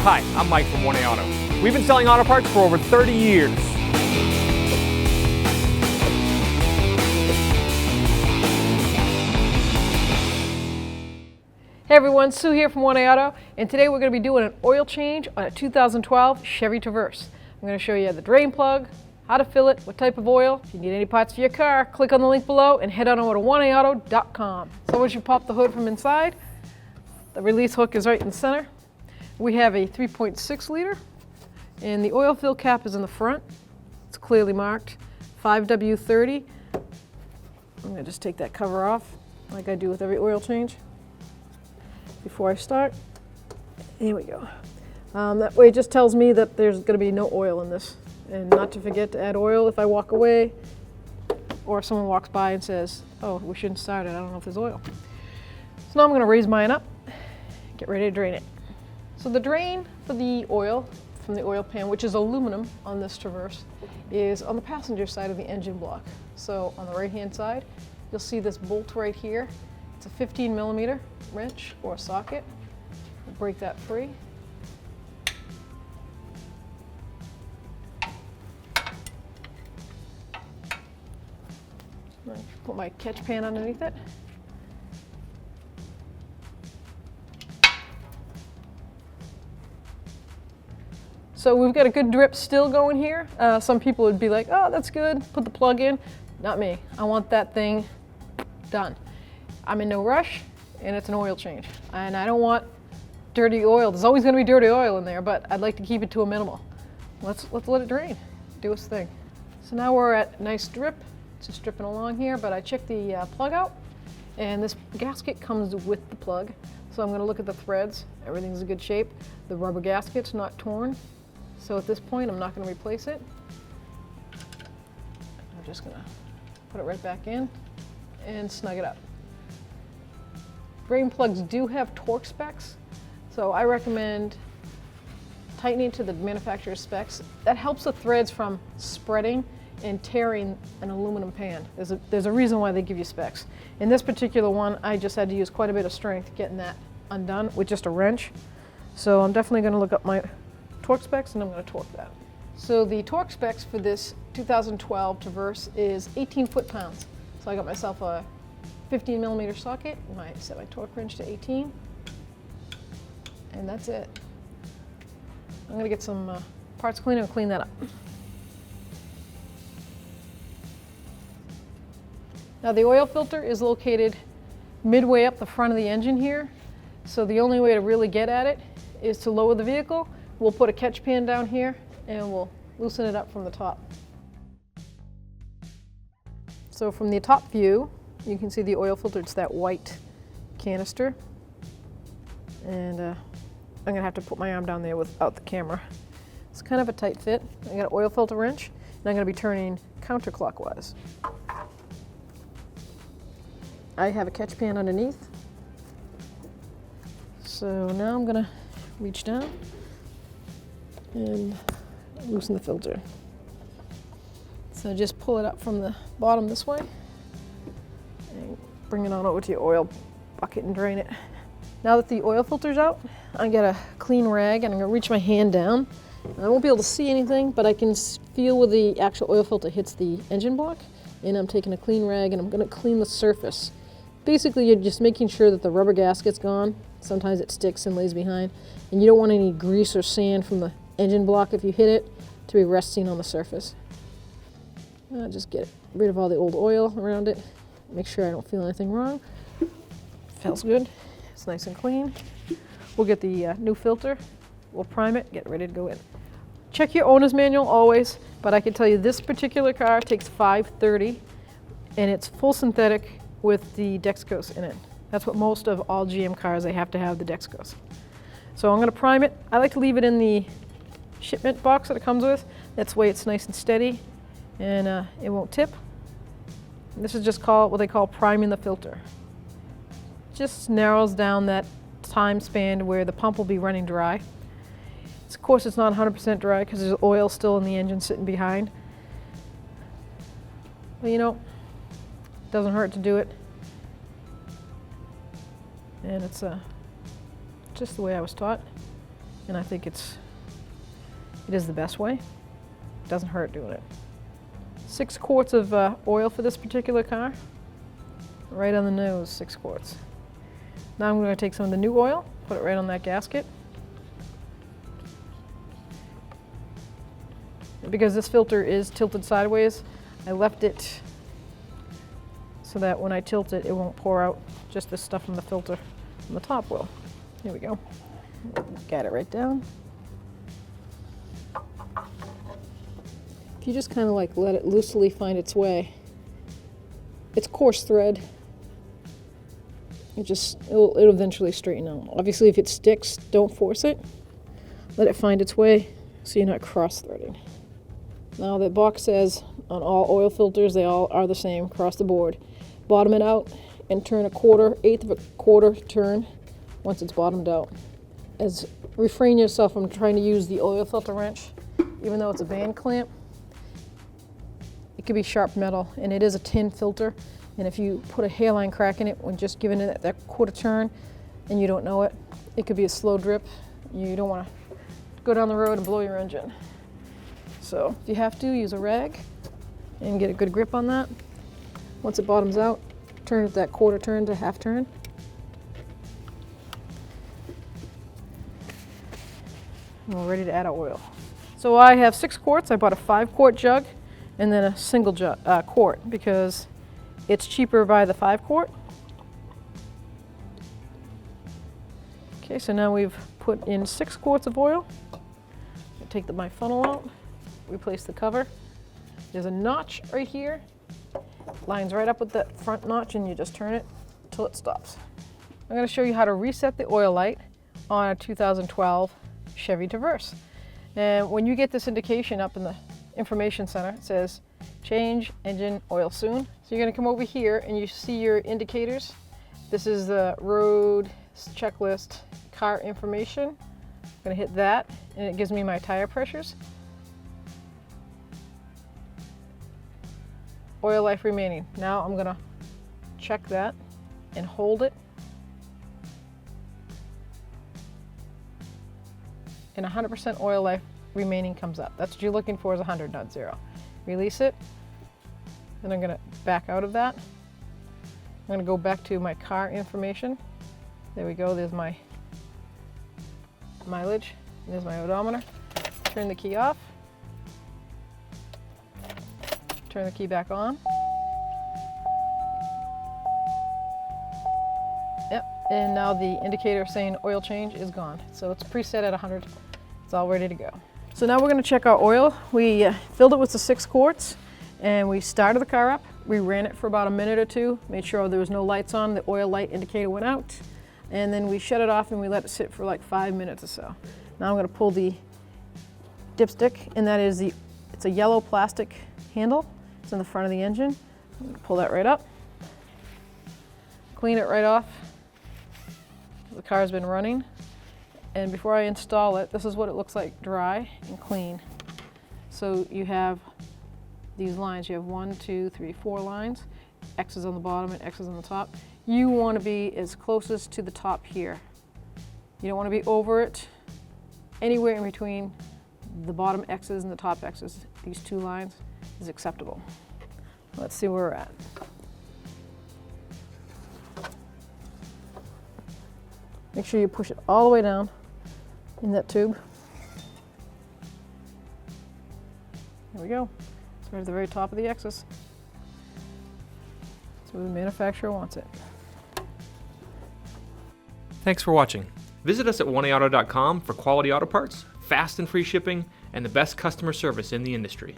Hi, I'm Mike from 1A Auto. We've been selling auto parts for over 30 years. Hey everyone, Sue here from 1A Auto, and today we're going to be doing an oil change on a 2012 Chevy Traverse. I'm going to show you the drain plug, how to fill it, what type of oil. If you need any parts for your car, click on the link below and head on over to 1AAuto.com. So once you pop the hood from inside, the release hook is right in the center. We have a 3.6 liter, and the oil fill cap is in the front. It's clearly marked 5W30. I'm going to just take that cover off like I do with every oil change before I start. Here we go. That way it just tells me that there's going to be no oil in this, and not to forget to add oil if I walk away or if someone walks by and says, oh, we shouldn't start it, I don't know if there's oil. So now I'm going to raise mine up, get ready to drain it. So the drain for the oil from the oil pan, which is aluminum on this Traverse, is on the passenger side of the engine block. So on the right hand side, you'll see this bolt right here. It's a 15mm wrench or socket. We'll break that free. Put my catch pan underneath it. So we've got a good drip still going here. Some people would be like, oh, that's good, put the plug in. Not me. I want that thing done. I'm in no rush, and it's an oil change. And I don't want dirty oil. There's always gonna be dirty oil in there, but I'd like to keep it to a minimal. Let's let it drain, do its thing. So now we're at nice drip. It's just dripping along here, but I checked the plug out, and this gasket comes with the plug. So I'm gonna look at the threads. Everything's in good shape. The rubber gasket's not torn. So at this point, I'm not gonna replace it. I'm just gonna put it right back in and snug it up. Drain plugs do have torque specs, so I recommend tightening to the manufacturer's specs. That helps the threads from spreading and tearing an aluminum pan. There's a reason why they give you specs. In this particular one, I just had to use quite a bit of strength getting that undone with just a wrench. So I'm definitely gonna look up my torque specs and I'm gonna torque that. So the torque specs for this 2012 Traverse is 18 foot-pounds. So I got myself a 15mm socket, set my torque wrench to 18, and that's it. I'm gonna get some parts cleaner and clean that up. Now the oil filter is located midway up the front of the engine here, so the only way to really get at it is to lower the vehicle. We'll put a catch pan down here and we'll loosen it up from the top. So from the top view, you can see the oil filter. It's that white canister. And I'm gonna have to put my arm down there without the camera. It's kind of a tight fit. I got an oil filter wrench, and I'm gonna be turning counterclockwise. I have a catch pan underneath. So now I'm gonna reach down and loosen the filter. So just pull it up from the bottom this way and bring it on over to your oil bucket and drain it. Now that the oil filter's out, I got a clean rag and I'm gonna reach my hand down. I won't be able to see anything, but I can feel where the actual oil filter hits the engine block, and I'm taking a clean rag and I'm gonna clean the surface. Basically, you're just making sure that the rubber gasket's gone. Sometimes it sticks and lays behind, and you don't want any grease or sand from the engine block if you hit it to be resting on the surface. Just get rid of all the old oil around it. Make sure I don't feel anything wrong. Feels good. It's nice and clean. We'll get the new filter. We'll prime it, get ready to go in. Check your owner's manual always, but I can tell you this particular car takes 530, and it's full synthetic with the Dexcos in it. That's what most of all GM cars, they have to have the Dexcos. So I'm gonna prime it. I like to leave it in the shipment box that it comes with. That's the way it's nice and steady, and it won't tip. And this is just what they call priming the filter. Just narrows down that time span where the pump will be running dry. Of course, it's not 100% dry because there's oil still in the engine sitting behind. But you know, it doesn't hurt to do it. And it's just the way I was taught. and I think it is the best way. It doesn't hurt doing it. 6 quarts of oil for this particular car. Right on the nose, 6 quarts. Now I'm going to take some of the new oil, put it right on that gasket. Because this filter is tilted sideways, I left it so that when I tilt it, it won't pour out just this stuff from the filter on the top will. Here we go. Got it right down. If you just kind of like let it loosely find its way, it's coarse thread. It'll eventually straighten out. Obviously, if it sticks, don't force it. Let it find its way so you're not cross-threading. Now the box says on all oil filters, they all are the same across the board. Bottom it out and turn 1/4 of a quarter turn once it's bottomed out. Refrain yourself from trying to use the oil filter wrench, even though it's a band clamp. It could be sharp metal, and it is a tin filter. And if you put a hairline crack in it when just giving it that 1/4 turn and you don't know it, it could be a slow drip. You don't want to go down the road and blow your engine. So if you have to, use a rag and get a good grip on that. Once it bottoms out, turn it that 1/4 turn to 1/2 turn. And we're ready to add our oil. So I have 6 quarts. I bought a 5-quart jug and then a single quart because it's cheaper by the 5-quart. Okay, so now we've put in 6 quarts of oil. I take my funnel out, replace the cover. There's a notch right here. Lines right up with the front notch, and you just turn it till it stops. I'm going to show you how to reset the oil light on a 2012 Chevy Traverse. And when you get this indication up in the information center, it says change engine oil soon. So you're going to come over here and you see your indicators. This is the road checklist car information. I'm going to hit that and it gives me my tire pressures. Oil life remaining. Now I'm going to check that and hold it. And 100% oil life remaining comes up. That's what you're looking for, is 100, not 0. Release it. Then I'm going to back out of that. I'm going to go back to my car information. There we go. There's my mileage. There's my odometer. Turn the key off. Turn the key back on. Yep. And now the indicator saying oil change is gone. So it's preset at 100. It's all ready to go. So now we're going to check our oil. We filled it with the 6 quarts and we started the car up. We ran it for about a minute or two, made sure there was no lights on. The oil light indicator went out, and then we shut it off and we let it sit for like 5 minutes or so. Now I'm going to pull the dipstick, and that is it's a yellow plastic handle. It's in the front of the engine. I'm going to pull that right up, clean it right off. The car's been running. And before I install it, this is what it looks like dry and clean. So you have these lines. You have 1, 2, 3, 4 lines. X's on the bottom and X's on the top. You want to be as closest to the top here. You don't want to be over it. Anywhere in between the bottom X's and the top X's, these 2 lines, is acceptable. Let's see where we're at. Make sure you push it all the way down in that tube. There we go. It's right at the very top of the X's. That's where the manufacturer wants it. Thanks for watching. Visit us at oneauto.com for quality auto parts, fast and free shipping, and the best customer service in the industry.